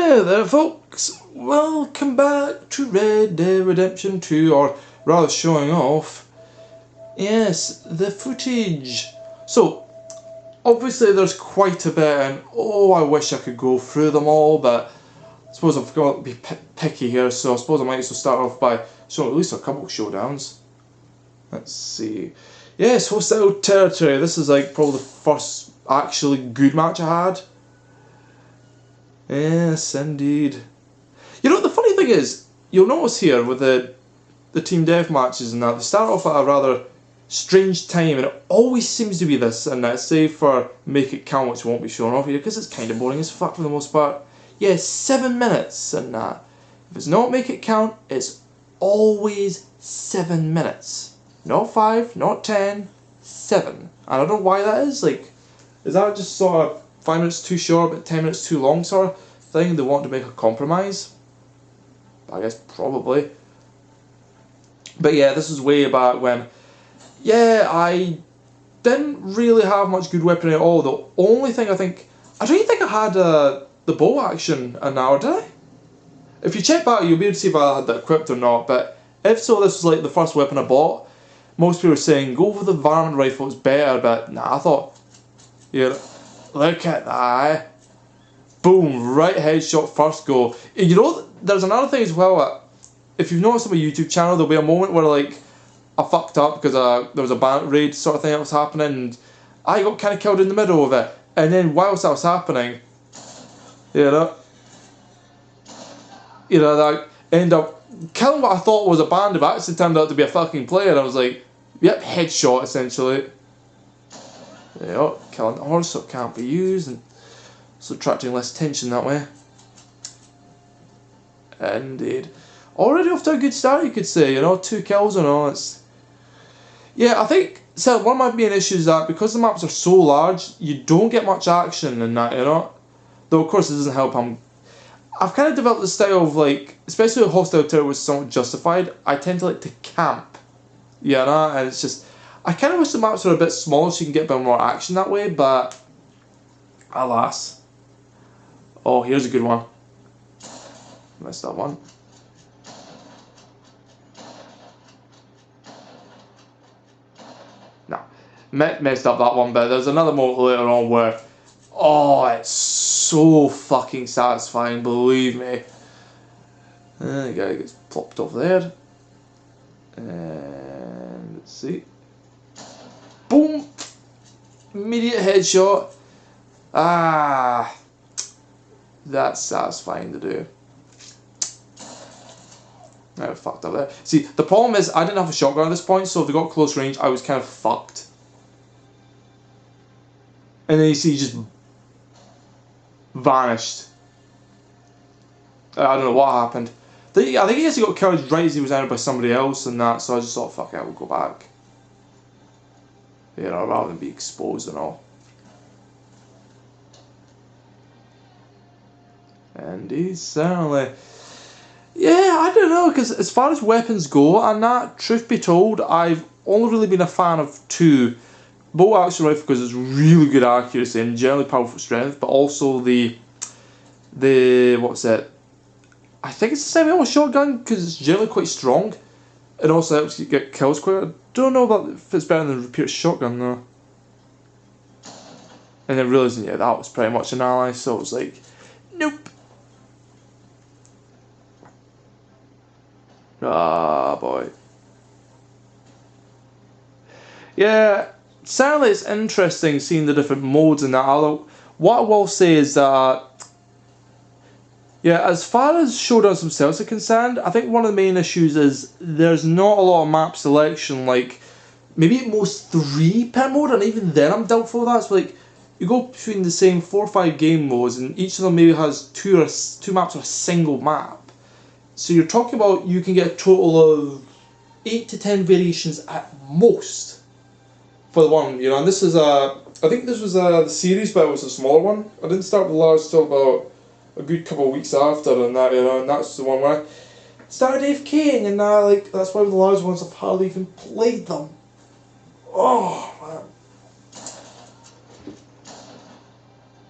Hey there folks, welcome back to Red Dead Redemption 2, or rather showing off, yes, the footage. So, obviously there's quite a bit and I wish I could go through them all, but I suppose I've got to be picky here, so I suppose I might as well start off by showing at least a couple of showdowns. Let's see. Yes, hostile territory. This is like probably the first actually good match I had. Yes, indeed. You know, the funny thing is, you'll notice here with the team death matches and that, they start off at a rather strange time, and it always seems to be this, and that, save for Make It Count, which won't be shown off here, because it's kind of boring as fuck for the most part. Yeah, 7 minutes and that. If it's not Make It Count, it's always 7 minutes. Not 5, not 10, 7. I don't know why that is, like, is that just sort of 5 minutes too short but 10 minutes too long sort of thing? They want to make a compromise? I guess probably. But yeah, this is way back when, yeah, I didn't really have much good weaponry at all. The only thing I don't even think I had the bow action an hour, did I? If you check back, you'll be able to see if I had that equipped or not, but if so, this was like the first weapon I bought. Most people were saying, go for the varmint rifle, it's better, but nah, I thought, yeah, look at that. Boom, right headshot, first go. You know, there's another thing as well. If you've noticed on my YouTube channel, there'll be a moment where like I fucked up because there was a bandit raid sort of thing that was happening, and I got kind of killed in the middle of it. And then whilst that was happening, I ended up killing what I thought was a bandit, but actually turned out to be a fucking player. And I was like, yep, headshot essentially. Killing the horse so it can't be used, and subtracting less tension that way. Indeed. Already off to a good start, you could say, 2 kills and all. Yeah, I think, so one of my main issues is that because the maps are so large, you don't get much action in that, Though of course it doesn't help. I've kind of developed the style of, like, especially with hostile territory was somewhat justified, I tend to like to camp. And it's just, I kind of wish the maps were a bit smaller so you can get a bit more action that way, but alas. Oh, here's a good one. Missed that one. No, messed up that one, but there's another moment later on where, oh, it's so fucking satisfying, believe me. The guy gets plopped off there. And let's see. Boom! Immediate headshot. Ah, that's satisfying to do. I fucked up there. See, the problem is I didn't have a shotgun at this point, so if they got close range, I was kind of fucked. And then you see, he just vanished. I don't know what happened. I think he actually got killed right as he was entered by somebody else and that, so I just thought, fuck it, we'll go back. Rather than be exposed and all. And he's certainly... Yeah, I don't know, because as far as weapons go, and that, truth be told, I've only really been a fan of 2. Bolt action rifle because it's really good accuracy and generally powerful strength, but also the what's it? I think it's a semi-auto shotgun because it's generally quite strong, and also helps you get kills quicker. I don't know about if it's better than the repeater shotgun though. And then realising, yeah, that was pretty much an ally, so it was like, nope. Ah, boy. Yeah, certainly it's interesting seeing the different modes and that. Although, what I will say is that, yeah, as far as Showdowns themselves are concerned, I think one of the main issues is there's not a lot of map selection, like, maybe at most 3 per mode, and even then I'm doubtful of that. So, like, you go between the same 4 or 5 game modes, and each of them maybe has 2 maps or a single map. So you're talking about you can get a total of 8 to 10 variations at most for the one, and this is I think this was the series, but it was a smaller one. I didn't start with the large till about a good couple of weeks after, and that, and that's the one where I started AFKing, and like, that's why with the large ones I've hardly even played them. Oh,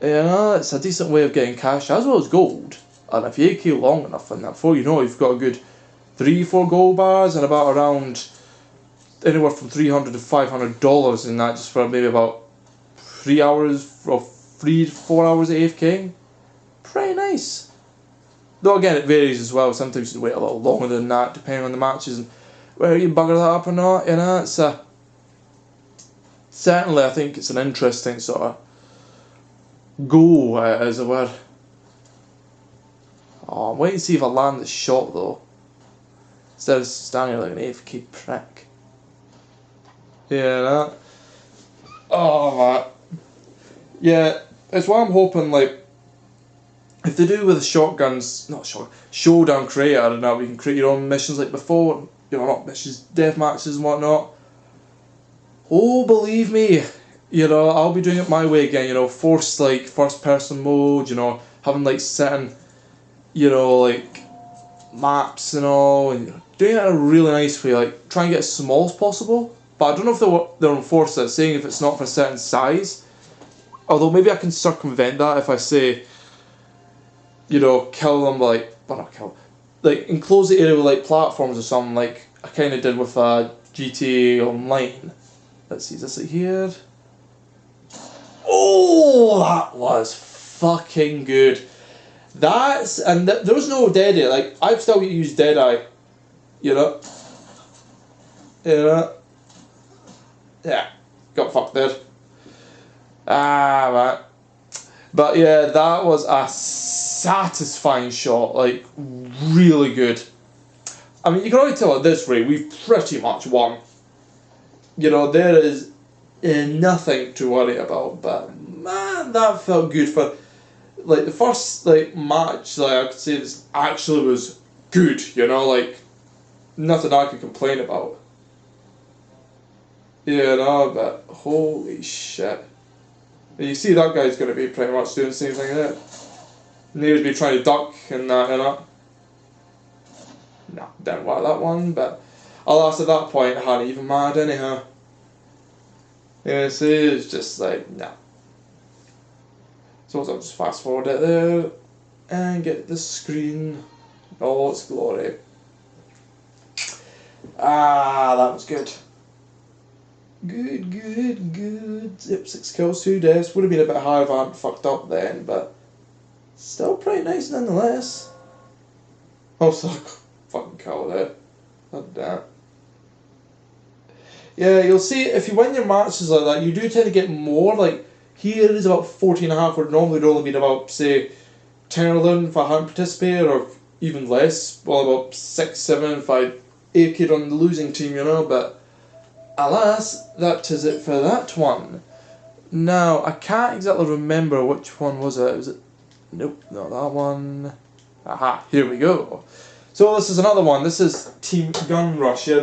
man. It's a decent way of getting cash as well as gold. And if you AK long enough in that, before you know, you've got a good 3-4 gold bars and about around anywhere from $300 to $500 in that, just for maybe about 3 hours or 3-4 hours of AFK. Pretty nice. Though again, it varies as well. Sometimes you wait a little longer than that, depending on the matches and whether you bugger that up or not. You know, it's certainly I think it's an interesting sort of go, as it were. Oh, I'm waiting to see if I land the shot though, instead of standing like an AFK prick. Yeah, that. Oh man. Yeah, it's what I'm hoping, like, if they do with the shotguns, not shotgun, showdown creator, and now we can create your own missions like before, you know, not missions, death matches and whatnot. Oh, believe me, you know, I'll be doing it my way again, you know, forced, like, first person mode, you know, having, like, certain, you know, like, maps and all, and doing it in a really nice way, like, try and get as small as possible, but I don't know if they'll enforce that, saying if it's not for a certain size, although maybe I can circumvent that if I say, you know, kill them, like, well, not kill, like, enclose the area with, like, platforms or something, like I kind of did with GTA Online. Let's see, is this it here? Oh, that was fucking good. That's, and there was no Deadeye, like, I've still used Deadeye, you know? Yeah, got fucked there. Ah, man. But yeah, that was a satisfying shot, like, really good. I mean, you can already tell at this rate, we've pretty much won. You know, there is nothing to worry about, but man, that felt good for, like, the first, like, match, like, I could say this actually was good, you know, like, nothing I could complain about. Yeah, no, but holy shit. You see that guy's going to be pretty much doing the same thing there. And he would be trying to duck and that, you know. No, didn't like that one, but alas, at that point, I hadn't even mad anyhow. Yeah, see, it's just like, no. So I'll just fast forward it there and get the screen all its glory. Ah, that was good. Good. Yep, 6 kills, 2 deaths. Would have been a bit higher if I hadn't fucked up then, but still pretty nice nonetheless. Also, fucking kill there. God damn. Yeah, you'll see if you win your matches like that, you do tend to get more. Like, here it is about 14.5, where normally it would only be about, say, 10 or 11 if I hadn't participated, or even less. Well, about 6, 7 if I AFK'd on the losing team, you know, but alas, that is it for that one. Now, I can't exactly remember which one was it. Was it? Nope, not that one. Aha, here we go. So this is another one. This is Team Gun Rush. Yeah,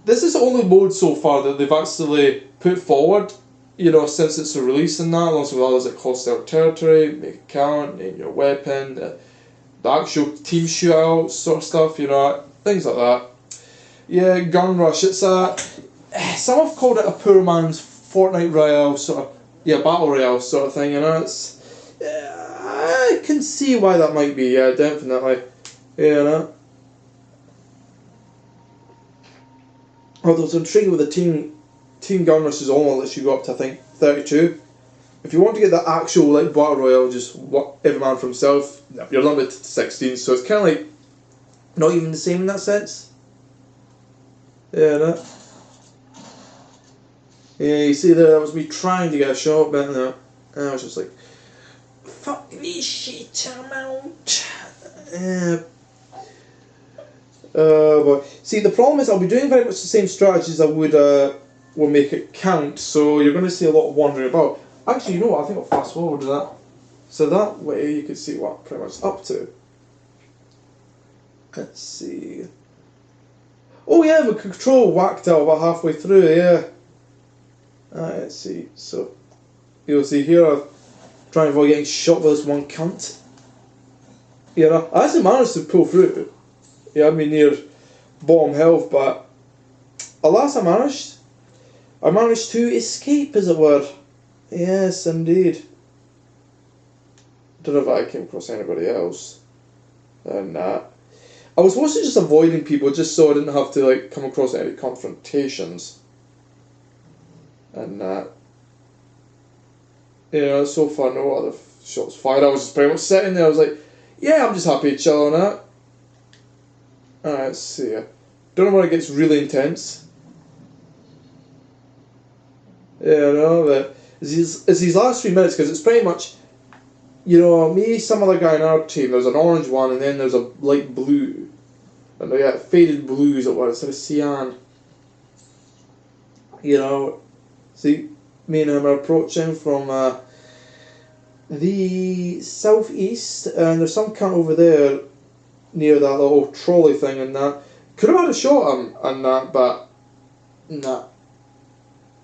this is the only mode so far that they've actually put forward, you know, since it's a release and that. Also with others like hostile territory, make a count, name your weapon, the actual team shootout sort of stuff, you know, things like that. Yeah, Gun Rush. It's some have called it a poor man's Fortnite Royale sort of, yeah, Battle Royale sort of thing, you know, it's, I can see why that might be, yeah, definitely, you know. Although it's intriguing with the Team Gun Rush is only lets you go up to, I think, 32. If you want to get the actual, like, Battle Royale, just every man for himself, you're limited to 16, so it's kind of like, not even the same in that sense. Yeah, no. Yeah, you see there, that was me trying to get a shot, but no. I was just like, fuck this shit, I'm out. But see, the problem is I'll be doing very much the same strategies I would will make it count, so you're going to see a lot of wandering about. Actually, you know what, I think I'll fast forward to that. So that way you can see what I'm pretty much up to. Let's see. Oh yeah, the control whacked out about halfway through, yeah. Let's see, so you'll see here I'm trying to avoid getting shot by this one cunt. You know, I actually managed to pull through. Yeah, I mean near bottom health, but alas I managed. I managed to escape, as it were. Yes, indeed. don't know if I came across anybody else. And I was mostly just avoiding people just so I didn't have to like come across any confrontations. And so far no other shots fired. I was just pretty much sitting there. I was like, yeah, I'm just happy to chill on that. Alright, let's see. Don't know when it gets really intense. Yeah, no, but it's these last 3 minutes because it's pretty much, me, some other guy in our team. There's an orange one, and then there's a light blue, and they got faded blues at one instead of cyan. See, me and him are approaching from the southeast, and there's some cunt over there near that little trolley thing, and that could have had a shot at him and that, but nah.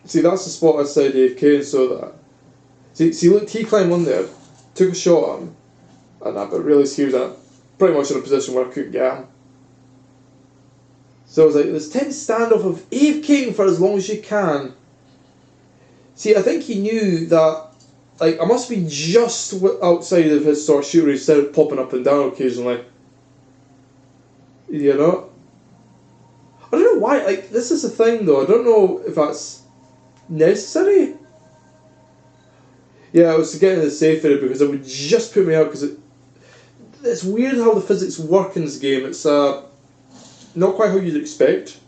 See, that's the spot outside AFK, and so that. See, look, he climbed on there, took a shot at him, and that, but realised he was pretty much in a position where I couldn't get him. So I was like, this tense standoff of AFKing for as long as you can. See, I think he knew that, like, I must be just outside of his sort of shooter instead of popping up and down occasionally. I don't know why, like, this is the thing though, I don't know if that's necessary. Yeah, I was getting the safe area because it would just put me out because it's weird how the physics work in this game. It's not quite how you'd expect.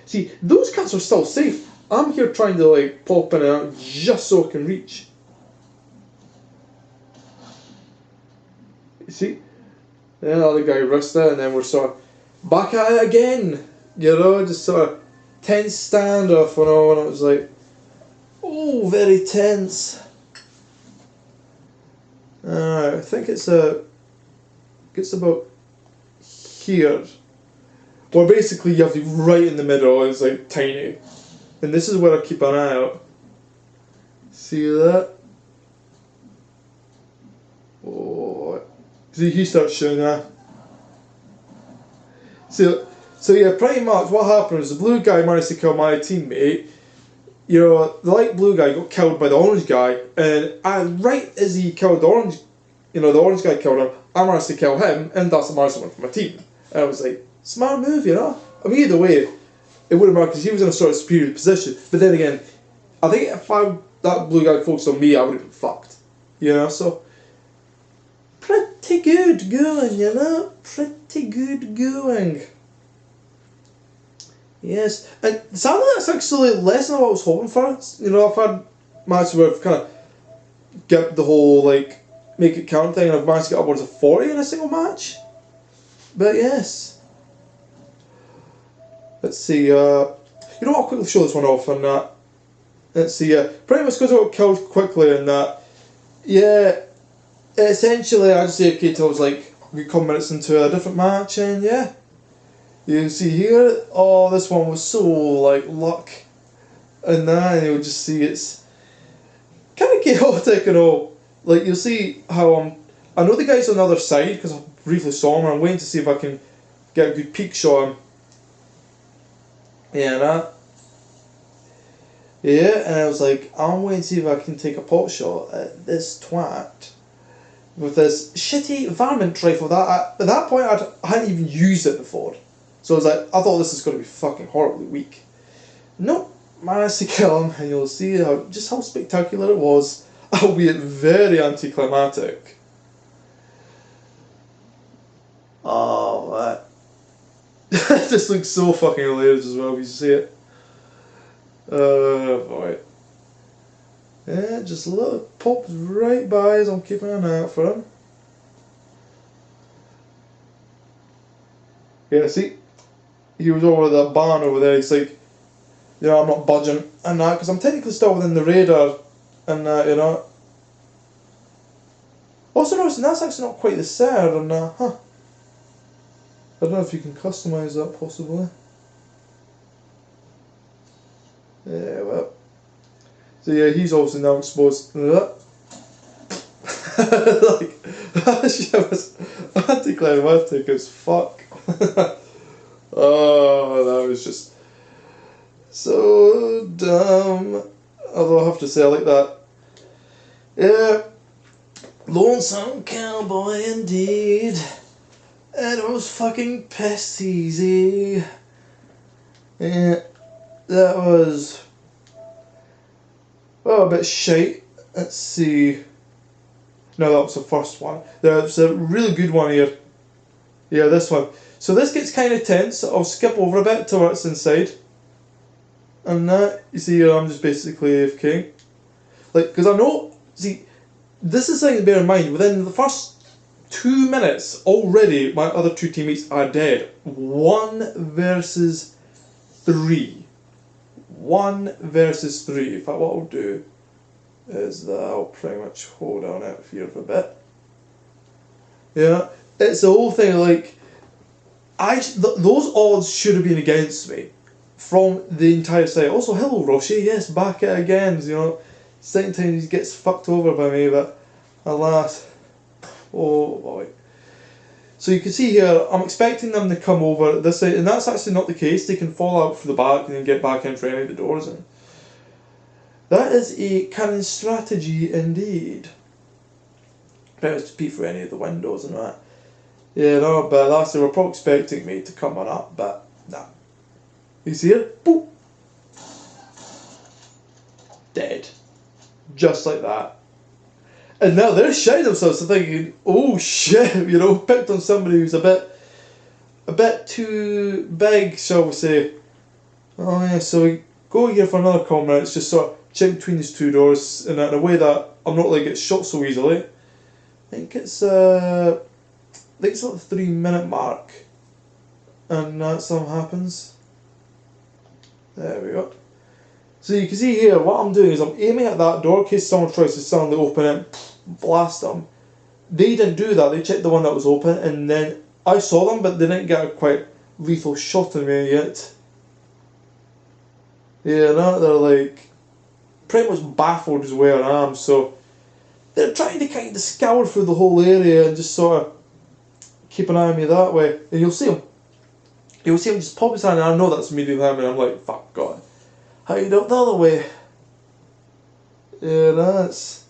See, those cats are still safe. I'm here trying to like pop in and out just so I can reach. You see? Then the other guy risked it, and then we're sort of back at it again. Just sort of tense standoff when it was like, oh, very tense. I think it's about here. Well, basically you have to be right in the middle. It's like tiny, and this is where I keep an eye out. See that? Oh, see, he starts shooting that. So yeah, pretty much what happened is the blue guy managed to kill my teammate. The light blue guy got killed by the orange guy, and right as he killed the orange, the orange guy killed him, I managed to kill him, and that's the managed one for my team. And I was like, smart move, I mean, either way, it wouldn't matter because he was in a sort of superior position. But then again, I think if that blue guy focused on me, I would have been fucked. So pretty good going, pretty good going. Yes, and sadly that's actually less than what I was hoping for. I've had matches where I've kind of get the whole like make it count thing, and I've managed to get upwards of 40 in a single match. But yes, let's see. I'll quickly show this one off, and let's see. Pretty much because I got killed quickly, and essentially I just AFK'd till I was like a couple minutes into a different match, and yeah. You can see here, this one was so like luck, and then you'll just see it's kind of chaotic and all. Like you'll see how I know the guy's on the other side because I briefly saw him, and I'm waiting to see if I can get a good peek shot of him. And I was like, I'm waiting to see if I can take a pot shot at this twat with this shitty varmint rifle that at that point I hadn't even used it before. So I was like, I thought this was going to be fucking horribly weak. Nope, managed to kill him, and you'll see just how spectacular it was, albeit very anticlimactic. Oh, man. This looks so fucking hilarious as well if you see it. Oh, boy. Yeah, just a little popped right by as I'm keeping an eye out for him. Yeah, see? He was over that barn over there. He's like, I'm not budging and that because I'm technically still within the radar, and Also noticing that's actually not quite the center, and I don't know if you can customize that possibly. Yeah, well. So yeah, he's also now exposed to that. Like, that shit was anticlimactic as fuck. Oh, that was just so dumb. Although I have to say I like that. Yeah, Lonesome cowboy indeed. And it was fucking pissed easy. Yeah, that was, well, a bit shite. Let's see. No, that was the first one. There's a really good one here. Yeah, this one. So this gets kind of tense. So I'll skip over a bit to where it's inside. And that, you see here, I'm just basically AFK. Like, because I know, see, this is something to bear in mind. Within the first 2 minutes, already my other two teammates are dead. 1 versus 3. 1 versus 3. In fact, what I'll do is that I'll pretty much hold on out here for a bit. Yeah, it's the whole thing, like, those odds should have been against me from the entire site. Also, hello Roshi, yes, back at it again, you know. Second time he gets fucked over by me, but alas. Oh boy. So you can see here, I'm expecting them to come over this side, and that's actually not the case. They can fall out through the back and then get back in for any of the doors. And that is a cunning strategy indeed. Better to peek through any of the windows and that. Yeah, no, but that's, they were probably expecting me to come on up, but nah. You see it? Boop! Dead. Just like that. And now they're shitting themselves, they're thinking, oh shit, you know, picked on somebody who's a bit too big, shall we say. Oh yeah, so we go here for another comment, it's just sort of check between these two doors in a way that I'm not like get shot so easily. I think it's like the 3-minute mark. And that something happens. There we go. So you can see here, what I'm doing is I'm aiming at that door in case someone tries to suddenly open it, blast them. They didn't do that, they checked the one that was open, and then I saw them, but they didn't get a quite lethal shot on me yet. Yeah, now they're like, pretty much baffled is where I am, so they're trying to kind of scour through the whole area and just sort of keep an eye on me that way. And you'll see them. You'll see them just pop his hand, and I know that's immediately him, and I'm like, fuck God. Hide out the other way. Yeah, that's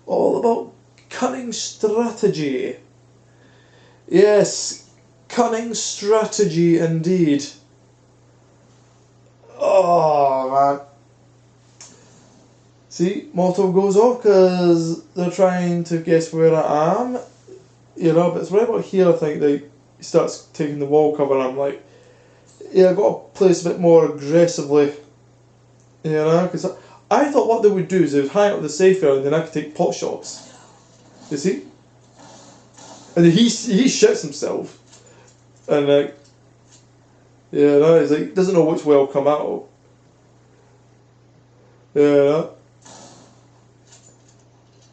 all about cunning strategy. Yes, cunning strategy indeed. Oh man. See, Molotov goes off because they're trying to guess where I am. You know, but it's right about here I think that he starts taking the wall cover, and I'm like, yeah, I've got to play this a bit more aggressively. You know, because I thought what they would do is they would hang out the safe area and then I could take pot shots. You see? And he shits himself. And like, yeah, no, he's like, doesn't know which way I'll come out of. Yeah.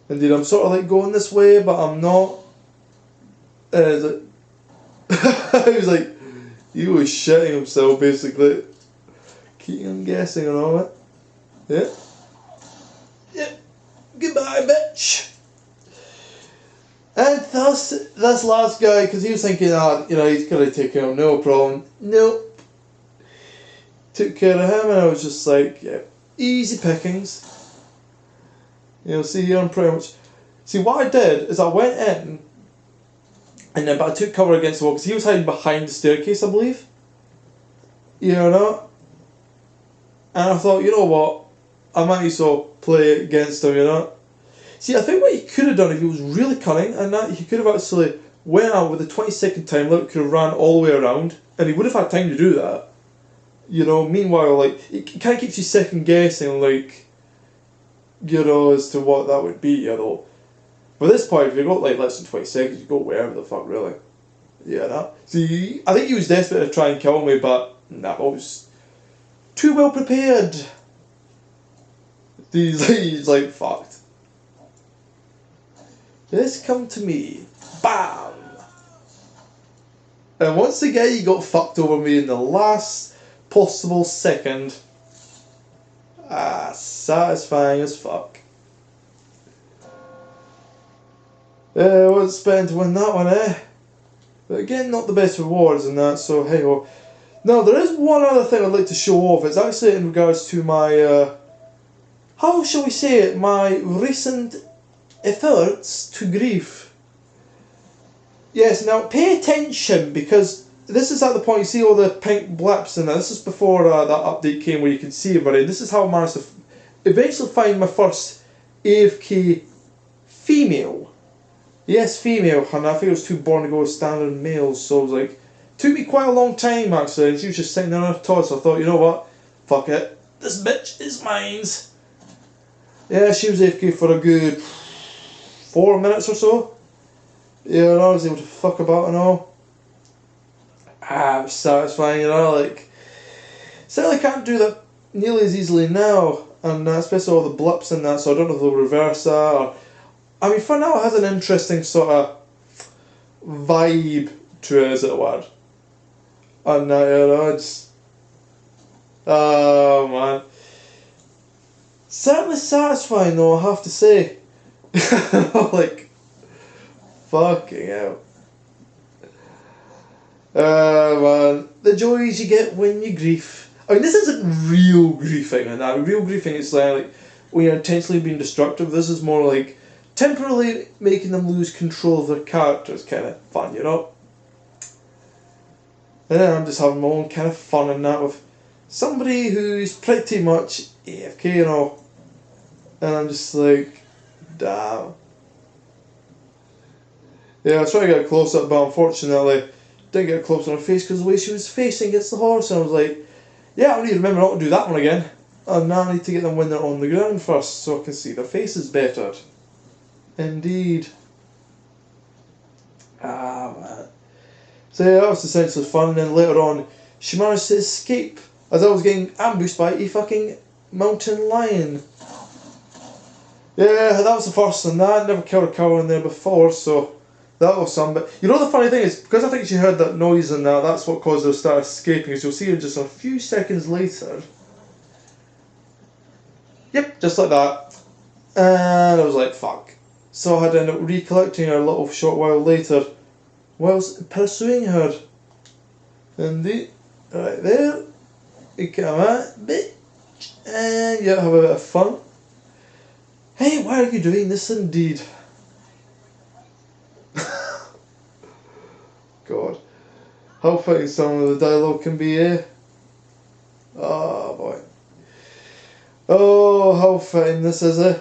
Indeed, I'm sort of like going this way, but I'm not. And it's like, he was like, he was shitting himself basically. Keep on guessing and all that. Yeah. Yep. Goodbye, bitch. And thus, this last guy, because he was thinking, you know, he's going to take care of him, no problem. Nope. Took care of him, and I was just like, yeah, easy pickings. You'll see here, I'm pretty much. See, what I did is I went in, and then, but I took cover against the wall, because he was hiding behind the staircase, I believe. You know? And I thought, you know what, I might as well play against him, you know. See, I think what he could have done if he was really cunning, and that he could have actually went out with a 20-second time limit, could have ran all the way around, and he would have had time to do that. You know, meanwhile, like, it kind of keeps you second guessing, like, you know, as to what that would be, you know. By this point, if you've got like less than 20 seconds, you go wherever the fuck, really. Yeah, no. See, I think he was desperate to try and kill me, but nah, I was too well prepared. He's like, fucked. This come to me. Bam! And once again, he got fucked over me in the last possible second. Ah, satisfying as fuck. I wasn't expecting to win that one, eh? But again, not the best rewards and that, so hey ho. Now, there is one other thing I'd like to show off. It's actually in regards to my, how shall we say it, my recent efforts to grief. Yes, now pay attention, because this is at the point you see all the pink blips, and this is before that update came where you can see everybody. This is how I managed to eventually find my first AFK female. Yes, female, and I think it was too born to go with standard males, so I was like, took me quite a long time actually, and she was just sitting there on her toss, so I thought, you know what, fuck it, this bitch is mine. Yeah, she was AFK for a good 4 minutes or so. Yeah, and I was able to fuck about and all. It was satisfying, you know, like, certainly can't do that nearly as easily now, and especially all the blips and that, so I don't know if they'll reverse that, or, I mean, for now it has an interesting sort of vibe to it, as it were. And you know, it's, oh man, certainly satisfying though, I have to say. Like, fucking hell. Man, the joys you get when you grief. I mean, this isn't real griefing and that. Real griefing is like when you're intentionally being destructive. This is more like temporarily making them lose control of their characters, kind of fun, you know? And then I'm just having my own kind of fun in that with somebody who's pretty much AFK and all. And I'm just like, damn. Yeah, I was trying to get a close up, but unfortunately didn't get a close on her face because the way she was facing against the horse, and I was like, yeah, I need to remember not to do that one again. And now I need to get them when they're on the ground first so I can see their faces better. Indeed. Ah, man. So yeah, that was essentially fun, and then later on she managed to escape as I was getting ambushed by a fucking mountain lion. Yeah, that was the first, and that never killed a cow in there before, so that was some. But you know the funny thing is, because I think she heard that noise and that's what caused her to start escaping, as you'll see in just a few seconds later. Yep, just like that. And I was like, fuck. So I had to end up recollecting her a little short while later, whilst pursuing her. Indeed. Right there. You come out, bitch. And yeah, have a bit of fun. Hey, why are you doing this indeed? God. How fitting some of the dialogue can be, eh? Oh boy. Oh, how fitting this is, eh?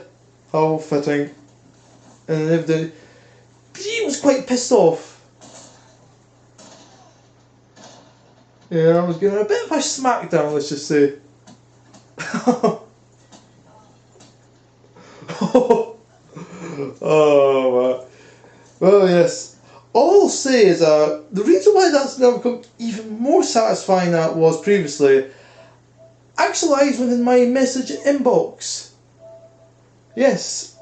How fitting. And if he was quite pissed off. Yeah, I was giving a bit of a smackdown, let's just say. Oh, man. Well, yes. All I'll say is the reason why that's now become even more satisfying than it was previously actually lies within my message inbox. Yes.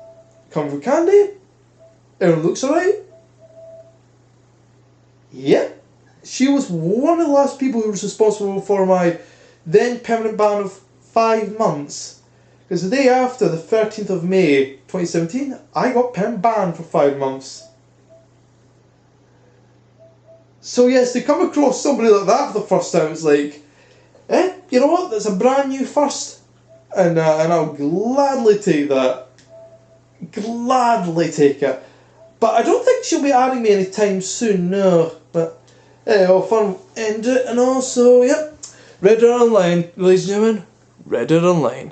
Come for candy? Everyone looks alright? Yep. She was one of the last people who was responsible for my then permanent ban of 5 months. Because the day after, the 13th of May 2017, I got permanent banned for 5 months. So yes, to come across somebody like that for the first time, it's like, you know what, that's a brand new first. And I'll gladly take that. Gladly take it. But I don't think she'll be adding me anytime soon, no. But, hey, all fun end it, and also, yep, Reddit Online, ladies and gentlemen, Reddit Online.